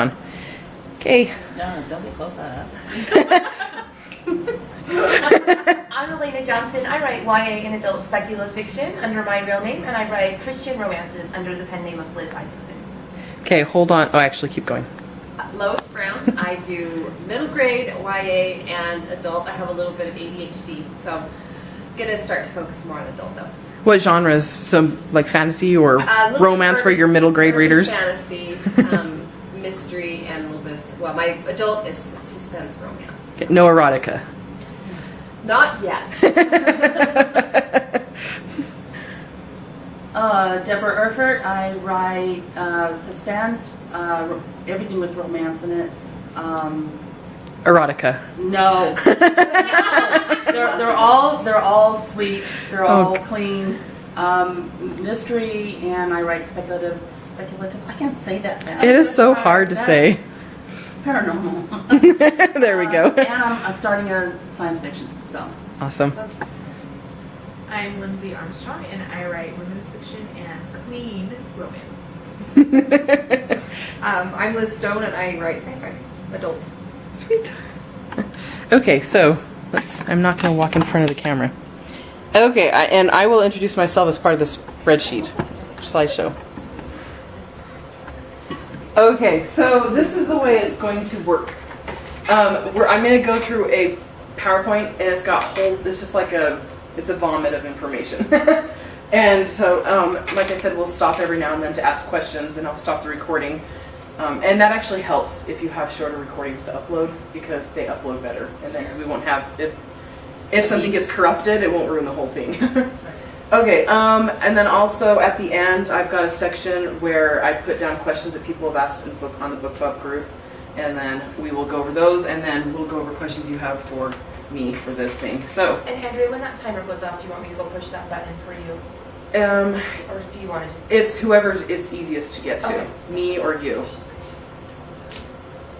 Okay. No, don't get close to I'm Elena Johnson. I write YA and adult speculative fiction under my real name, and I write Christian romances under the pen name of Liz Isaacson. Okay, hold on. Oh, actually, keep going. Lois Brown. I do middle grade, YA, and adult. I have a little bit of ADHD, so I'm gonna start to focus more on adult though. What genres? Some like fantasy or romance for your middle grade readers? Fantasy, mystery, and a little bit of, well, my adult is suspense romance. Okay, no erotica. Not yet. Deborah Erfurt. I write suspense, everything with romance in it. Erotica. No, they're all sweet. They're all clean. Mystery, and I write speculative. I can't say that fast. It is so hard to say. Paranormal. There we go. And I'm starting a science fiction. So Awesome. I'm Lindsay Armstrong, and I write women's fiction and clean romance. I'm Liz Stone, and I write sci-fi adult. Sweet. Okay, so I'm not going to walk in front of the camera. Okay, and I will introduce myself as part of the spreadsheet slideshow. Okay, so this is the way it's going to work. I'm going to go through a PowerPoint, and it's just like it's a vomit of information. And so, like I said, we'll stop every now and then to ask questions, and I'll stop the recording. And that actually helps if you have shorter recordings to upload, because they upload better, and then we won't have, if something gets corrupted, it won't ruin the whole thing. Okay, and then also at the end, I've got a section where I put down questions that people have asked on the Book Club group, and then we will go over those, and then we'll go over questions you have for me for this thing. So, And Andrea, when that timer goes off, do you want me to go push that button for you? Or do you want to just... it's whoever's it's easiest to get to, Okay. me or you.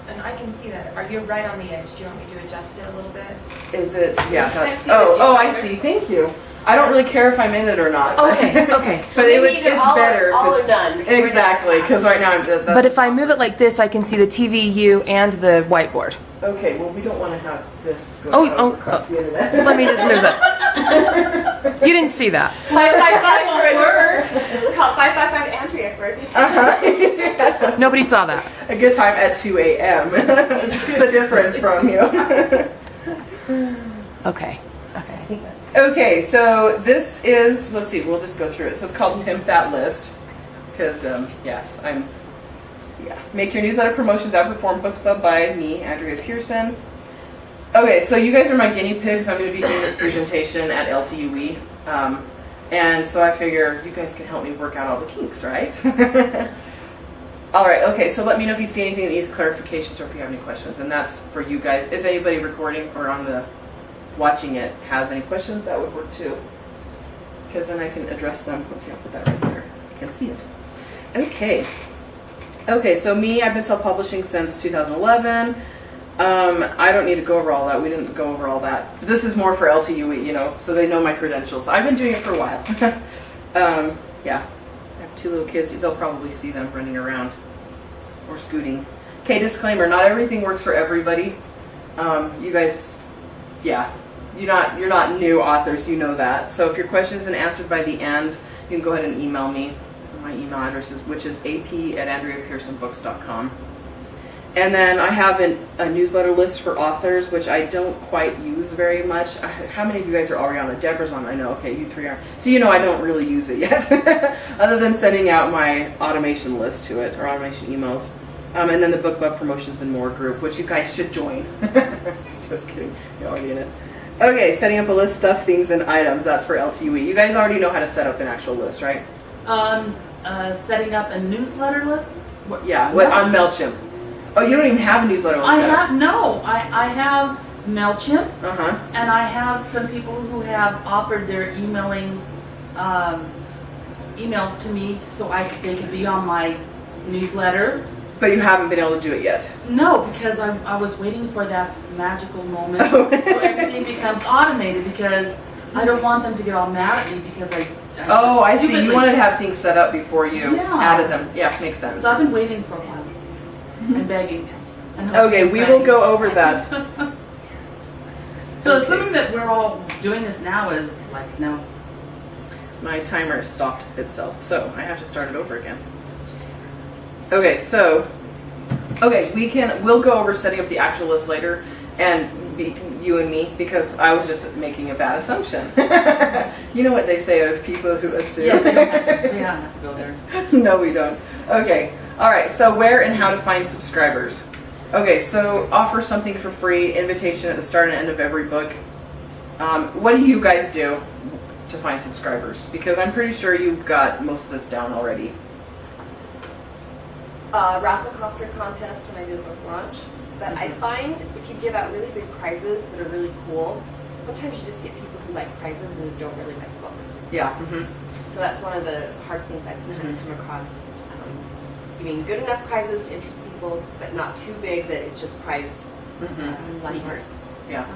And I can see that. Are you right on the edge? Do you want me to adjust it a little bit? Is it? Yeah, I that's. see the Oh, I keyboard. see. Thank you. I don't really care if I'm in it or not. Okay, okay. But it's better if all it's are done. exactly, because right now that's But if I move it like this, I can see the TV, you, and the whiteboard. okay, well we don't want to have this go across the internet. Let me just move it. You didn't see that. 555 for 555 Andrea for it. Nobody saw that. A good time at 2 a.m. It's a difference from Okay. Okay, I think that's... Okay, so this is, let's see, we'll just go through it. So it's called Pimp That List, because, yes, Make your newsletter promotions outperform Book Club by me, Andrea Pearson. Okay, so you guys are my guinea pigs. I'm going to be doing this presentation at LTUE. And so I figure you guys can help me work out all the kinks, right? All right, okay, so let me know if you see anything that needs clarifications or if you have any questions. And that's for you guys. If anybody recording or on the watching it has any questions, that would work too, because then I can address them. Let's see, I'll put that right there. You can see it. Okay, so me, I've been self-publishing since 2011. I don't need to go over all that. We didn't go over all that. This is more for LTUE, so they know my credentials. I've been doing it for a while. Yeah, I have 2 little kids. They'll probably see them running around or scooting. Okay, disclaimer, not everything works for everybody. You guys, yeah, you're not new authors, you know that. So if your question isn't answered by the end, you can go ahead and email me. My email address which is ap@andreapearsonbooks.com. And then I have a newsletter list for authors, which I don't quite use very much. How many of you guys are already on it? Deborah's on, I know. Okay, you 3 are. So I don't really use it yet, other than sending out my automation list to it, or automation emails. And then the Book Club Promotions and More group, which you guys should join. Just kidding, you're already in it. Okay, setting up a list, stuff, things, and items. That's for LTUE. You guys already know how to set up an actual list, right? Setting up a newsletter list. Yeah, on MailChimp. Oh, you don't even have a newsletter list set up. I have MailChimp, Uh-huh. and I have some people who have offered their emails to me so they can be on my newsletter. But you haven't been able to do it yet. No, because I was waiting for that magical moment so everything becomes automated, because I don't want them to get all mad at me because I Oh, I see. You stupidly- wanted to have things set up before you Yeah. added them. Yeah, makes sense. So I've been waiting for one. I'm begging. Okay, we will go over that. So assuming that we're all doing this now is like, no. My timer stopped itself, so I have to start it over again. Okay, so, we'll go over setting up the actual list later, and you and me, because I was just making a bad assumption. You know what they say of people who assume. Yes, we don't have to go there. No, we don't. Okay, all right, so where and how to find subscribers. Okay, so offer something for free, invitation at the start and end of every book. What do you guys do to find subscribers? Because I'm pretty sure you've got most of this down already. Rafflecopter contest when I do the book launch. But I find if you give out really big prizes that are really cool, sometimes you just get people who like prizes and who don't really like books. Yeah. So that's one of the hard things I've kind of come across. Giving good enough prizes to interest people, but not too big that it's just prize seekers. Yeah.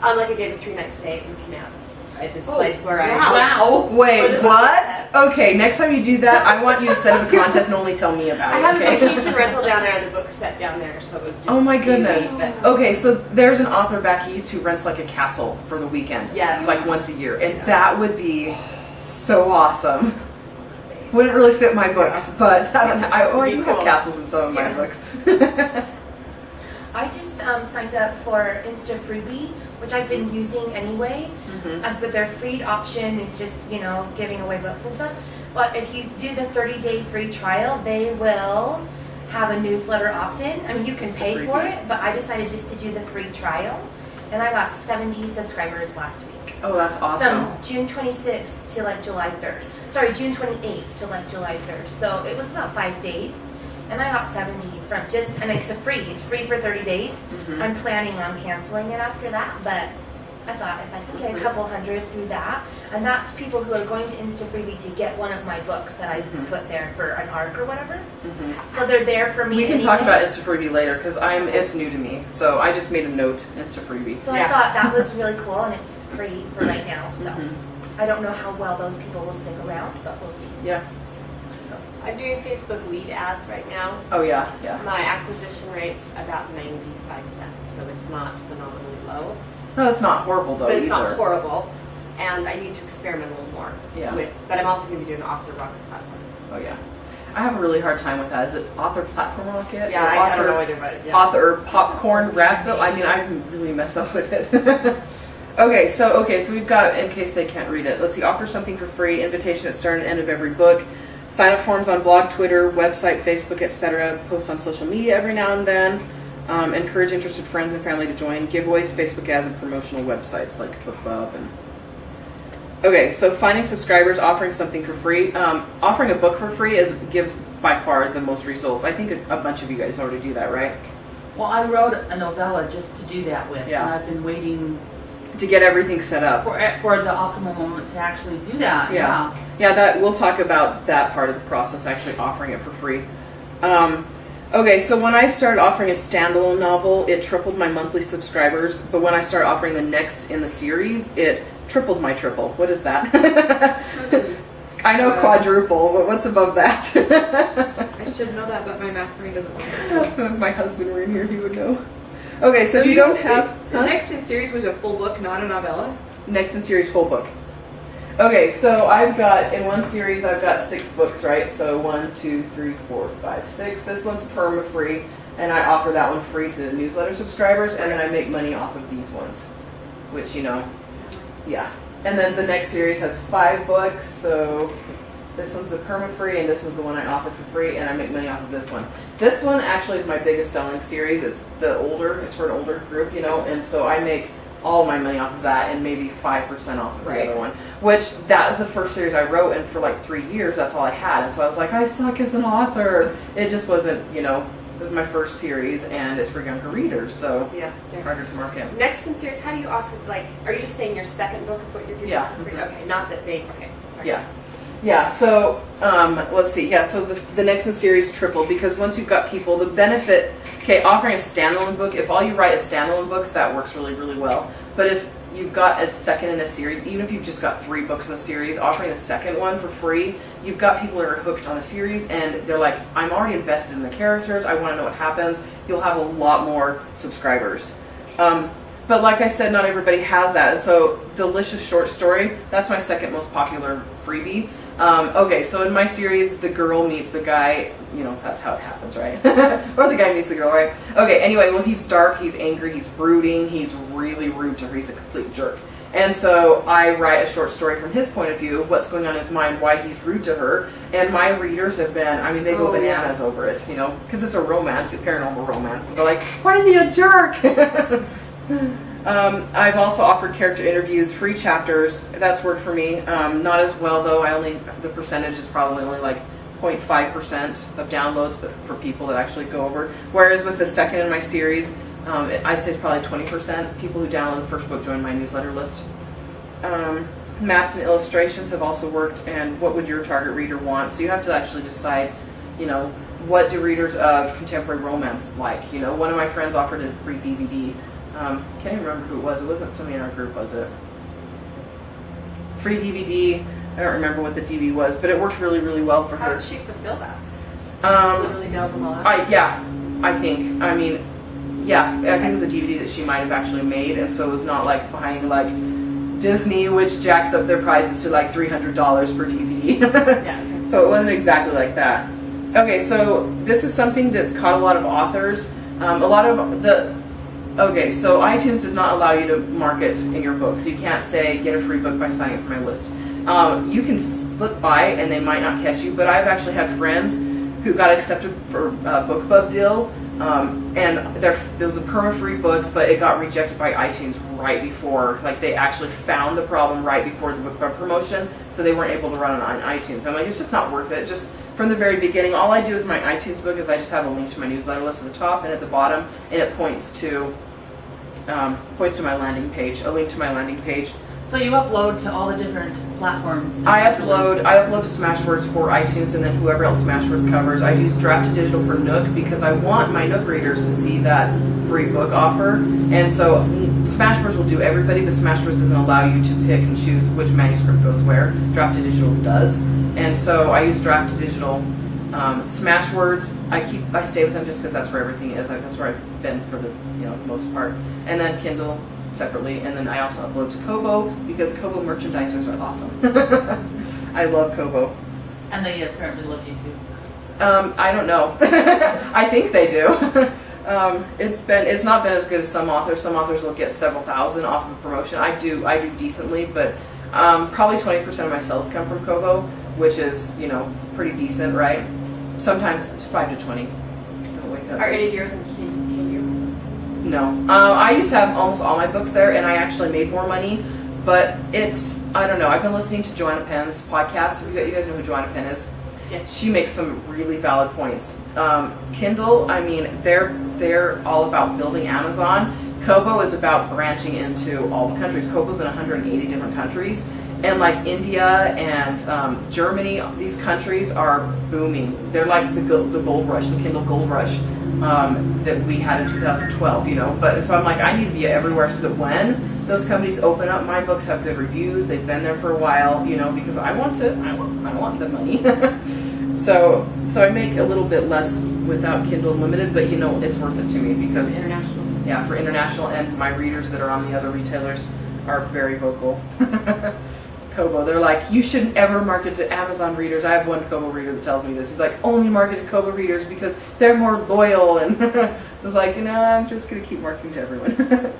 Like I did a 3-night stay in Canada at this place where Wow. Wait, what? Okay, next time you do that, I want you to set up a contest and only tell me about I it. have Okay? a vacation rental down there and the book's set down there, so it was just Oh my goodness. easy, but- Okay, so there's an author back east who rents like a castle for the weekend. Yes. Like once a year. And that would be so awesome. Wouldn't really fit my books, but I don't. I do have castles in some of my books. I just signed up for Insta Freebie, which I've been using anyway. But their free option is just, giving away books and stuff. But if you do the 30-day free trial, they will have a newsletter opt-in. I mean, you can pay for it, but I decided just to do the free trial. And I got 70 subscribers last week. Oh, that's awesome. From June 26th to like July 3rd. Sorry, June 28th to like July 3rd. So it was about 5 days. And I got 70 from and it's it's free for 30 days. I'm planning on canceling it after that, but I thought if I can get a couple hundred through that, and that's people who are going to Insta Freebie to get one of my books that I've put there for an arc or whatever. So they're there for me. We can talk about Insta Freebie later because it's new to me. So I just made a note, Insta Freebie. So I thought that was really cool, and it's free for right now. So I don't know how well those people will stick around, but we'll see. Yeah. I'm doing Facebook lead ads right now. Oh yeah, yeah. My acquisition rate's about 95 cents, so it's not phenomenally low. No, it's not horrible though But it's either. not horrible. And I need to experiment a little more with, but I'm also going to be doing an Author Rocket platform. Oh yeah. I have a really hard time with that. Is it Author Platform Rocket? Yeah, Or I don't know either, but yeah. Author Popcorn Raffle. I mean, I really mess up with it. Okay, so we've got, in case they can't read it, let's see, offer something for free, invitation at start and end of every book, sign up forms on blog, Twitter, website, Facebook, etc., post on social media every now and then, encourage interested friends and family to join, giveaways, Facebook ads, and promotional websites like BookBub. Okay, so finding subscribers, offering something for free. Offering a book for free gives by far the most results. I think a bunch of you guys already do that, right? Well, I wrote a novella just to do that with, Yeah. and I've been waiting To get everything set up. for the optimal moment to actually do that. Yeah. Yeah, that we'll talk about that part of the process, actually offering it for free. Okay, so when I started offering a standalone novel, it tripled my monthly subscribers. But when I started offering the next in the series, it tripled my triple. What is that? I know quadruple, but what's above that? I should know that, but my math brain doesn't work. If my husband were in here, he would know. Okay, so if you don't have... The next in series was a full book, not a novella. Next in series full book. Okay, so I've got, in one series, I've got 6 books, right? So 1, 2, 3, 4, 5, 6. This one's perma-free, and I offer that one free to newsletter subscribers, and then I make money off of these ones, which, yeah. And then the next series has 5 books, so this one's the perma-free, and this one's the one I offer for free, and I make money off of this one. This one actually is my biggest selling series. It's for an older group, and so I make all my money off of that and maybe 5% off of the other one. Which, that was the first series I wrote, and for like 3 years, that's all I had. And so I was like, I suck as an author. It just wasn't, it was my first series, and it's for younger readers, so harder to market. Next in series, how do you offer, are you just saying your second book is what you're giving for free? Okay, not that they, sorry. Yeah, so let's see. Yeah, so the next in series tripled because once you've got people, the benefit, offering a standalone book, if all you write is standalone books, that works really, really well. But if you've got a second in a series, even if you've just got 3 books in a series, offering the second one for free, you've got people that are hooked on the series and they're like, I'm already invested in the characters, I want to know what happens. You'll have a lot more subscribers. But like I said, not everybody has that. And so Delicious Short Story, that's my second most popular freebie. Okay, so in my series, the girl meets the guy, you know, that's how it happens, right? Or the guy meets the girl, right? Okay, anyway, well, he's dark, he's angry, he's brooding, he's really rude to her, he's a complete jerk. And so I write a short story from his point of view, what's going on in his mind, why he's rude to her. And my readers have been, I mean, they go bananas over it, you know, because it's a romance, a paranormal romance. So they're like, why is he a jerk? I've also offered character interviews, free chapters. That's worked for me. Not as well though. The percentage is probably only like 0.5% of downloads for people that actually go over. Whereas with the second in my series, I'd say it's probably 20%. People who download the first book join my newsletter list. Maps and illustrations have also worked. And what would your target reader want? So you have to actually decide, you know, what do readers of contemporary romance like? You know, one of my friends offered a free DVD. Can't even remember who it was. It wasn't somebody in our group, was it? Free DVD. I don't remember what the DVD was, but it worked really, really well for How her. did she fulfill that? Um, Literally mailed them all out? yeah, I think. I mean, yeah, I think it was a DVD that she might have actually made, and so it was not like behind like Disney, which jacks up their prices to like $300 per DVD. Yeah. So it wasn't exactly like that. Okay, so this is something that's caught a lot of authors. Okay, so iTunes does not allow you to market in your books. You can't say, get a free book by signing up for my list. You can slip by and they might not catch you, but I've actually had friends who got accepted for a BookBub deal, and there was a perma-free book, but it got rejected by iTunes right before, like they actually found the problem right before the BookBub promotion, so they weren't able to run it on iTunes. I'm like, it's just not worth it. Just from the very beginning, all I do with my iTunes book is I just have a link to my newsletter list at the top and at the bottom, and it points to my landing page, a link to my landing page. So you upload to all the different platforms? I upload to Smashwords for iTunes, and then whoever else Smashwords covers. I use Draft to Digital for Nook because I want my Nook readers to see that free book offer. And so Smashwords will do everybody, but Smashwords doesn't allow you to pick and choose which manuscript goes where. Draft to Digital does. And so I use Draft to Digital. Smashwords, I stay with them just because that's where everything is. That's where I've been for the most part. And then Kindle separately, and then I also upload to Kobo because Kobo merchandisers are awesome. I love Kobo. And they apparently love you too. I don't know. I think they do. It's not been as good as some authors. Some authors will get several thousand off of a promotion. I do decently, but probably 20% of my sales come from Kobo, which is pretty decent, right? Sometimes it's 5 to 20. I'll wake up. Are any of yours in Can you? No. I used to have almost all my books there, and I actually made more money, but I don't know. I've been listening to Joanna Penn's podcast. You guys know who Joanna Penn is? Yes. She makes some really valid points. Kindle, I mean, they're all about building Amazon. Kobo is about branching into all the countries. Kobo's in 180 different countries. And like India and Germany, these countries are booming. They're like the gold rush, the Kindle gold rush that we had in 2012, But so I'm like, I need to be everywhere so that when those companies open up, my books have good reviews. They've been there for a while, because I want the money. So I make a little bit less without Kindle Unlimited, but it's worth it to me because International. Yeah, for international, and my readers that are on the other retailers are very vocal. Kobo, they're like, you shouldn't ever market to Amazon readers. I have one Kobo reader that tells me this. He's like, only market to Kobo readers because they're more loyal. And I was like, I'm just going to keep marketing to everyone.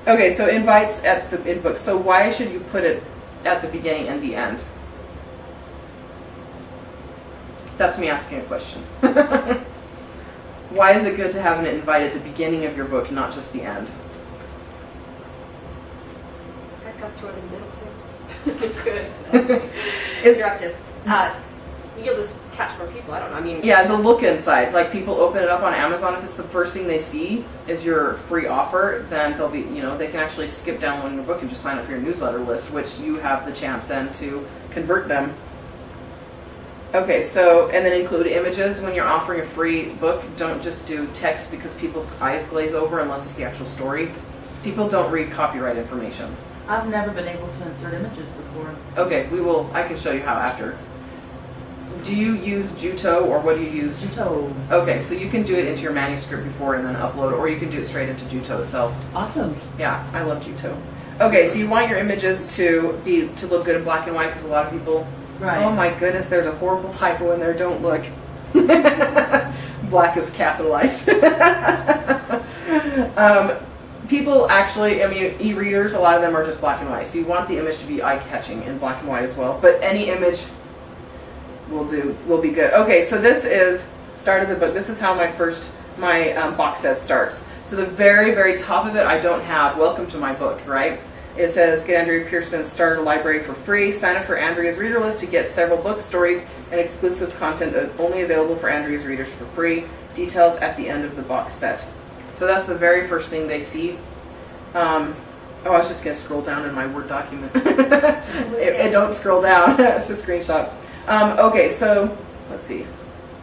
Okay, so invites in books. So why should you put it at the beginning and the end? That's me asking a question. Why is it good to have an invite at the beginning of your book, not just the end? I've got thrown in the middle too. Good. It's Interactive. You'll just catch more people. I don't know. I mean, yeah, the look inside. Like people open it up on Amazon. If it's the first thing they see is your free offer, then they'll be, they can actually skip downloading your book and just sign up for your newsletter list, which you have the chance then to convert them. Okay, so, and then include images. When you're offering a free book, don't just do text because people's eyes glaze over unless it's the actual story. People don't read copyright information. I've never been able to insert images before. Okay, I can show you how after. Do you use Juto or what do you use? Juto. Okay, so you can do it into your manuscript before and then upload, or you can do it straight into Juto itself. Awesome. Yeah, I love Juto. Okay, so you want your images to look good in black and white because a lot of people. Right. Oh my goodness, there's a horrible typo in there. Don't look. Black is capitalized. People actually, I mean, e-readers, a lot of them are just black and white. So you want the image to be eye-catching in black and white as well. But any image will be good. Okay, so this is start of the book. This is how my box set starts. So the very, very top of it, I don't have welcome to my book, right? It says get Andrea Pearson's starter library for free. Sign up for Andrea's reader list to get several book stories and exclusive content only available for Andrea's readers for free. Details at the end of the box set. So that's the very first thing they see. I was just going to scroll down in my Word document. it don't scroll down. It's a screenshot. Okay, so let's see.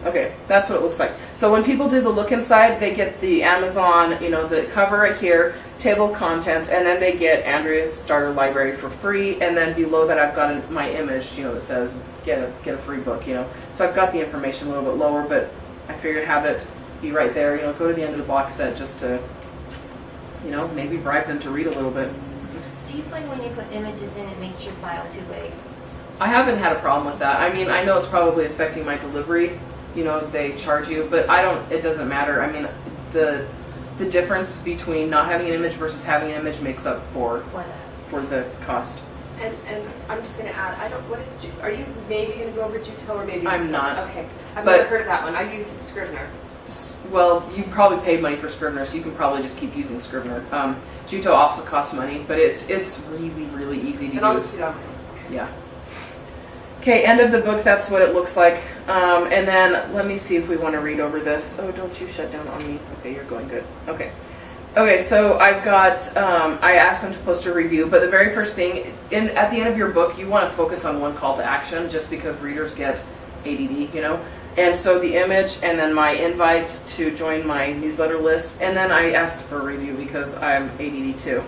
Okay, that's what it looks like. So when people do the look inside, they get the Amazon, the cover right here, table of contents, and then they get Andrea's starter library for free. And then below that, I've got my image, that says get a free book. So I've got the information a little bit lower, but I figured have it be right there. Go to the end of the box set just to, maybe bribe them to read a little bit. Do you find when you put images in, it makes your file too big? I haven't had a problem with that. I mean, I know it's probably affecting my delivery. They charge you, but it doesn't matter. I mean, the difference between not having an image versus having an image makes up for the cost. And I'm just going to add, are you maybe going to go over Juto or maybe I'm not. Okay. I've But- never heard of that one. I use Scrivener. Well, you probably paid money for Scrivener, so you can probably just keep using Scrivener. Juto also costs money, but it's really, really easy to And I'll use. just do that. Yeah. Okay, end of the book, that's what it looks like. And then let me see if we want to read over this. Oh, don't you shut down on me. Okay, you're going good. Okay. Okay, so I've got, I asked them to post a review, but the very first thing, at the end of your book, you want to focus on one call to action just because readers get ADD, And so the image and then my invite to join my newsletter list. And then I asked for a review because I'm ADD too.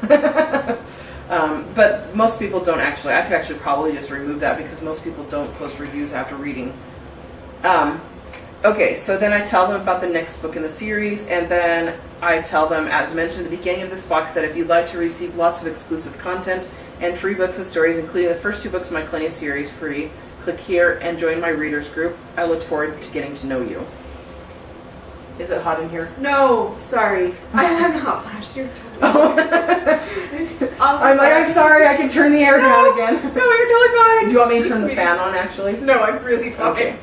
But most people don't actually. I could actually probably just remove that because most people don't post reviews after reading. Okay, so then I tell them about the next book in the series, and then I tell them, as mentioned at the beginning of this box set, if you'd like to receive lots of exclusive content and free books and stories, including the first 2 books of my Clinia series free, click here and join my readers group. I look forward to getting to know you. Is it hot in here? No, sorry. I have not hot flash. You're totally I'm like, I'm sorry, I can turn the air down again. No, you're totally fine. Do you want me to turn the fan on, actually? No, I'm really fine. Okay.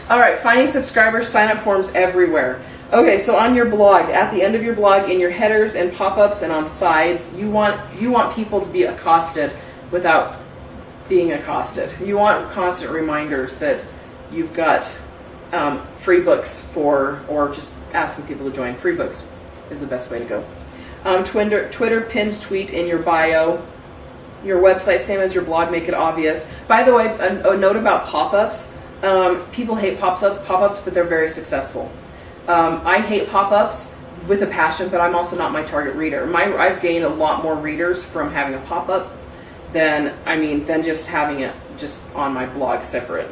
All right, finding subscribers, sign-up forms everywhere. Okay, so on your blog, at the end of your blog, in your headers and pop-ups and on sides, you want people to be accosted without being accosted. You want constant reminders that you've got free books or just asking people to join. Free books is the best way to go. Twitter pinned tweet in your bio. Your website, same as your blog, make it obvious. By the way, a note about pop-ups. People hate pop-ups, but they're very successful. I hate pop-ups with a passion, but I'm also not my target reader. I've gained a lot more readers from having a pop-up than just having it just on my blog separate.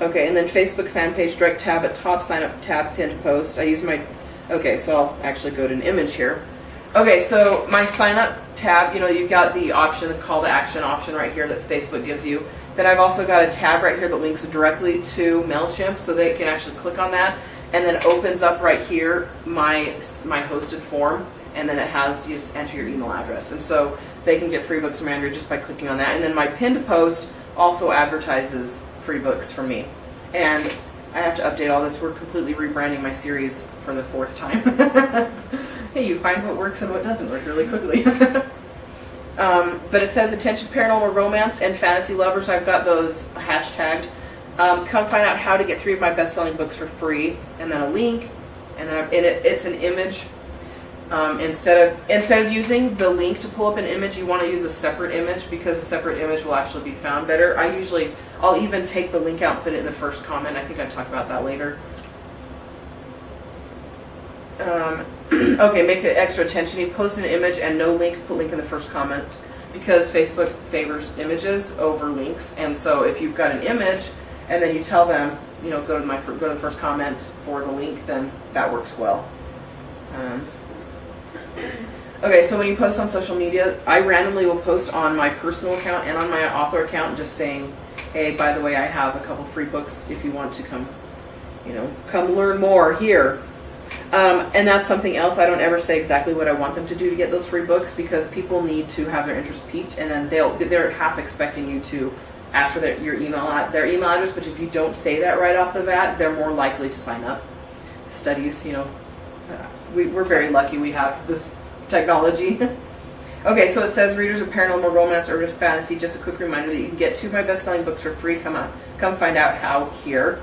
Okay, and then Facebook fan page, direct tab at top, sign up tab, pinned post. Okay, so I'll actually go to an image here. Okay, so my sign up tab, you've got the option, the call to action option right here that Facebook gives you. Then I've also got a tab right here that links directly to MailChimp, so they can actually click on that, and then opens up right here my hosted form, and then it has, you just enter your email address. And so they can get free books from Andrea just by clicking on that. And then my pinned post also advertises free books for me. And I have to update all this. We're completely rebranding my series for the 4th time. Hey, you find what works and what doesn't work really quickly. But it says attention paranormal romance and fantasy lovers. I've got those hashtagged. Come find out how to get 3 of my best-selling books for free, and then a link, and then it's an image. Instead of using the link to pull up an image, you want to use a separate image because a separate image will actually be found better. I'll even take the link out and put it in the first comment. I think I'll talk about that later. Okay, make it extra attention. Post an image and no link, put link in the first comment, because Facebook favors images over links. And so if you've got an image and then you tell them, go to the first comment for the link, then that works well. Okay, so when you post on social media, I randomly will post on my personal account and on my author account, just saying, hey, by the way, I have a couple free books if you want to come learn more here. And that's something else. I don't ever say exactly what I want them to do to get those free books, because people need to have their interest piqued, and then they're half expecting you to ask for their email address. But if you don't say that right off the bat, they're more likely to sign up. Studies, we're very lucky we have this technology. Okay, so it says readers of paranormal, romance, urban fantasy. Just a quick reminder that you can get 2 of my best-selling books for free. Come find out how here.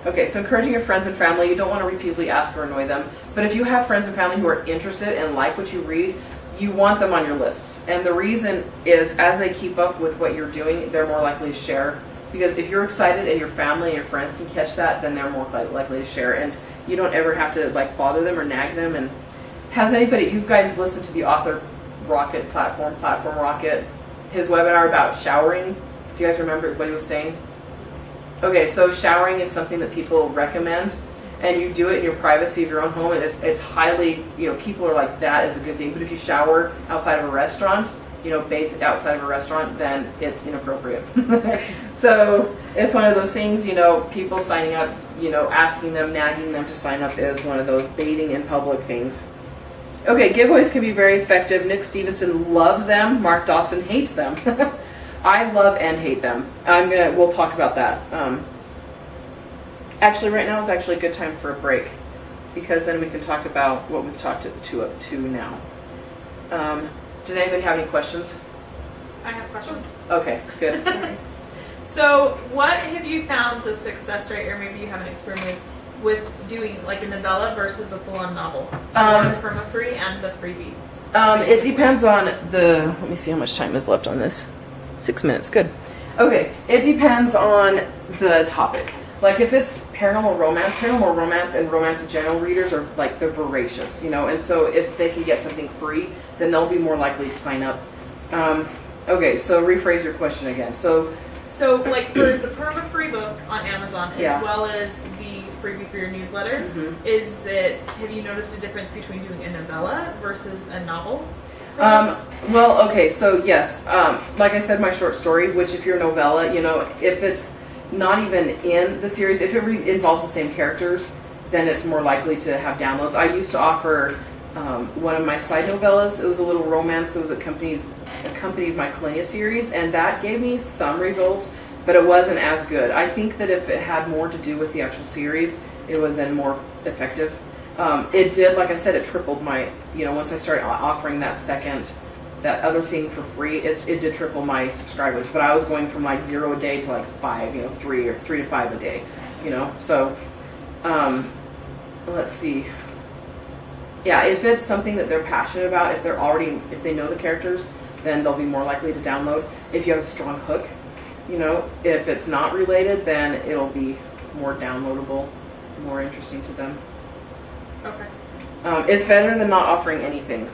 Okay, so encouraging your friends and family. You don't want to repeatedly ask or annoy them, but if you have friends and family who are interested and like what you read, you want them on your lists. And the reason is, as they keep up with what you're doing, they're more likely to share. Because if you're excited and your family and your friends can catch that, then they're more likely to share. And you don't ever have to bother them or nag them. And has anybody, you guys listened to the Author Rocket Platform Rocket, his webinar about showering? Do you guys remember what he was saying? Okay, so showering is something that people recommend, and you do it in your privacy of your own home. It's highly, people are like, that is a good thing. But if you shower outside of a restaurant, bathe outside of a restaurant, then it's inappropriate. So it's one of those things, people signing up, asking them, nagging them to sign up is one of those bathing in public things. Okay, giveaways can be very effective. Nick Stevenson loves them. Mark Dawson hates them. I love and hate them. We'll talk about that. Actually, right now is actually a good time for a break, because then we can talk about what we've talked to now. Does anybody have any questions? I have questions. Okay, good. So, what have you found the success rate, or maybe you haven't experimented with doing like a novella versus a full-on novel? The perma-free and the freebie. It depends on let me see how much time is left on this. 6 minutes, good. Okay, it depends on the topic. Like if it's paranormal romance and romance in general readers are they're voracious, and so if they can get something free, then they'll be more likely to sign up. Okay, so rephrase your question again. So like for the perma-free book on Amazon, as well as the freebie for your newsletter, have you noticed a difference between doing a novella versus a novel? Well, okay, so yes, like I said, my short story, which if you're a novella, if it's not even in the series, if it involves the same characters, then it's more likely to have downloads. I used to offer one of my side novellas. It was a little romance that was accompanied my Kalenia series, and that gave me some results, but it wasn't as good. I think that if it had more to do with the actual series, it would have been more effective. It did, like I said, it tripled my, once I started offering that other thing for free, it did triple my subscribers. But I was going from 0 a day to 5, 3 to 5 a day, So, let's see. Yeah, if it's something that they're passionate about, if they know the characters, then they'll be more likely to download. If you have a strong hook, if it's not related, then it'll be more downloadable, more interesting to them. Okay. It's better than not offering anything.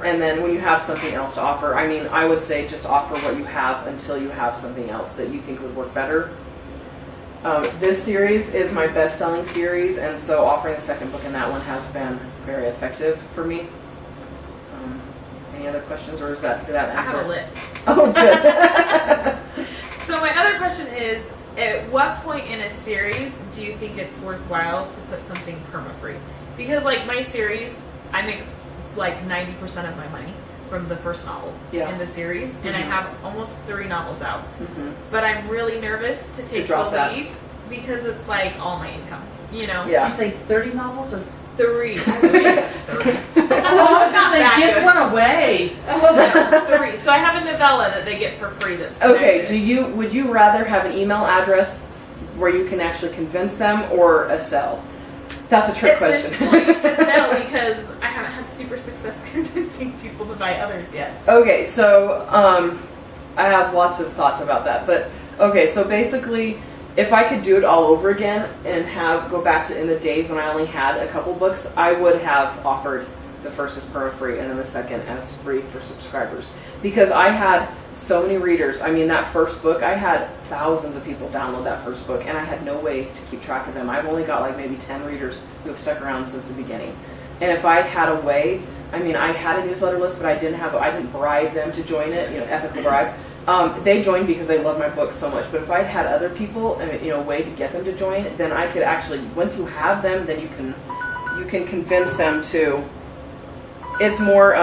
And then when you have something else to offer, I would say just offer what you have until you have something else that you think would work better. This series is my best-selling series, and so offering the second book in that one has been very effective for me. Any other questions, or did that answer? I have a list. Oh, good. So my other question is, at what point in a series do you think it's worthwhile to put something perma-free? Because my series, I make 90% of my money from the first novel in the series, and I have almost 3 novels out. But I'm really nervous to take the leap because it's all my income, Yeah. Did you say 30 novels or 3? give one away. 3. So I have a novella that they get for free that's connected. Okay, would you rather have an email address where you can actually convince them, or a cell? That's a trick question. At this point, a cell, because I haven't had super success convincing people to buy others yet. Okay, so I have lots of thoughts about that. But okay, so basically if I could do it all over again and go back to in the days when I only had a couple books, I would have offered the first as perma-free and then the second as free for subscribers, because I had so many readers. I mean, that first book, I had thousands of people download that first book, and I had no way to keep track of them. I've only got like maybe 10 readers who have stuck around since the beginning. And if I'd had a way, I mean, I had a newsletter list, but I didn't bribe them to join it, ethical bribe. They joined because they love my book so much. But if I'd had other people, a way to get them to join, then I could actually, once you have them, then you can convince them to. It's more,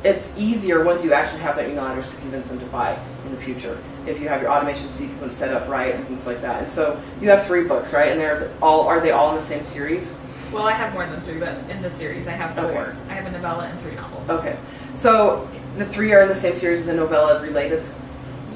it's easier once you actually have their email address to convince them to buy in the future. If you have your automation sequence set up right and things like that. And so you have 3 books, right? And are they all in the same series? Well, I have more than 3, but in the series I have 4. Okay. I have a novella and 3 novels. Okay. So the 3 are in the same series as a novella related?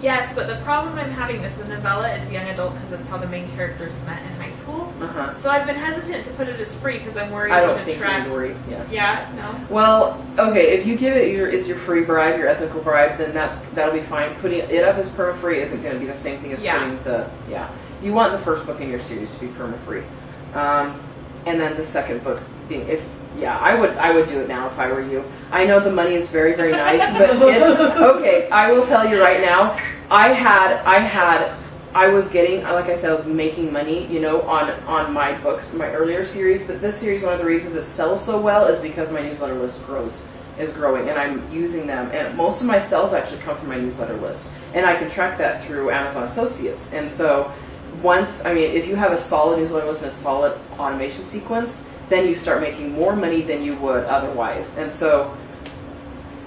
Yes, but the problem I'm having is the novella is young adult because that's how the main characters met in high school. Uh-huh. So I've been hesitant to put it as free because I'm worried I I'm don't going think to you need track. to worry. Yeah. Yeah, no. Well, okay, if you give it your free bribe, your ethical bribe, then that'll be fine. Putting it up as perma-free isn't going to be the same thing as putting you want the first book in your series to be perma-free. And then the second book being, I would do it now if I were you. I know the money is very, very nice, but it's okay. I will tell you right now, I was getting, like I said, I was making money, on my books, my earlier series. But this series, one of the reasons it sells so well is because my newsletter list is growing, and I'm using them. And most of my sales actually come from my newsletter list, and I can track that through Amazon Associates. And so if you have a solid newsletter list and a solid automation sequence, then you start making more money than you would otherwise. And so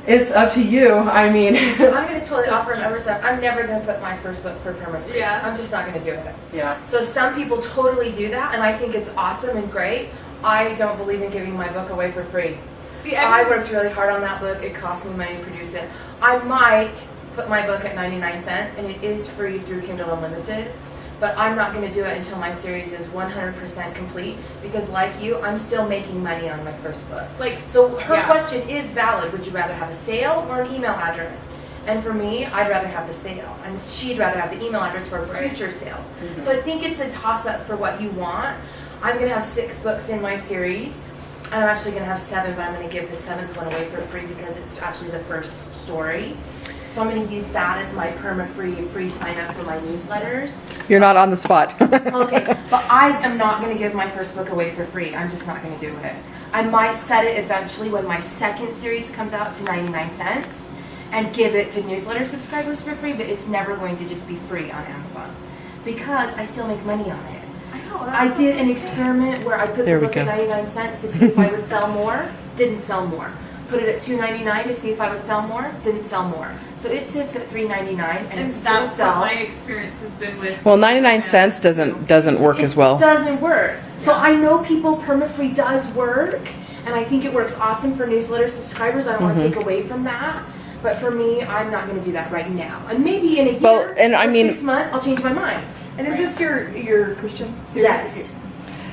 it's up to you. I mean, I'm going to totally offer another stuff. I'm never going to put my first book for perma-free. Yeah. I'm just not going to do it. yeah. So some people totally do that, and I think it's awesome and great. I don't believe in giving my book away for free. See, I worked really hard on that book. It cost me money to produce it. I might put my book at 99 cents, and it is free through Kindle Unlimited. But I'm not going to do it until my series is 100% complete, because like you, I'm still making money on my first book. So her question is valid. Would you rather have a sale or an email address? And for me, I'd rather have the sale, and she'd rather have the email address for future sales. Mm-hmm. So I think it's a toss-up for what you want. I'm going to have 6 books in my series, and I'm actually going to have 7, but I'm going to give the 7th one away for free because it's actually the first story. So I'm going to use that as my free sign up for my newsletters. You're not on the spot. Okay, but I am not going to give my first book away for free. I'm just not going to do it. I might set it eventually when my second series comes out to 99 cents and give it to newsletter subscribers for free, but it's never going to just be free on Amazon because I still make money on it. I did an experiment where I put the book at 99 cents to see if I would sell more. Didn't sell more. Put it at $2.99 to see if I would sell more. Didn't sell more. So it sits at $3.99 and it still that's sells. what my experience has been with. Well, 99 cents doesn't work as well. It doesn't work. So I know people perma-free does work, and I think it works awesome for newsletter subscribers. I don't want to take away from that. But for me, I'm not going to do that right now. And maybe in a year or 6 months, I'll change my mind. And is this your Christian series? Yes.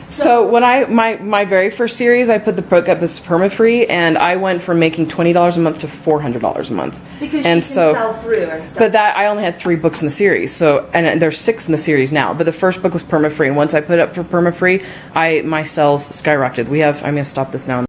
So when my very first series, I put the book up as perma-free, and I went from making $20 a month to $400 a month. Because and she can sell through and stuff. But that I only had 3 books in the series, so and there's 6 in the series now. But the first book was perma-free, and once I put it up for perma-free, my sales skyrocketed. I'm gonna stop this now.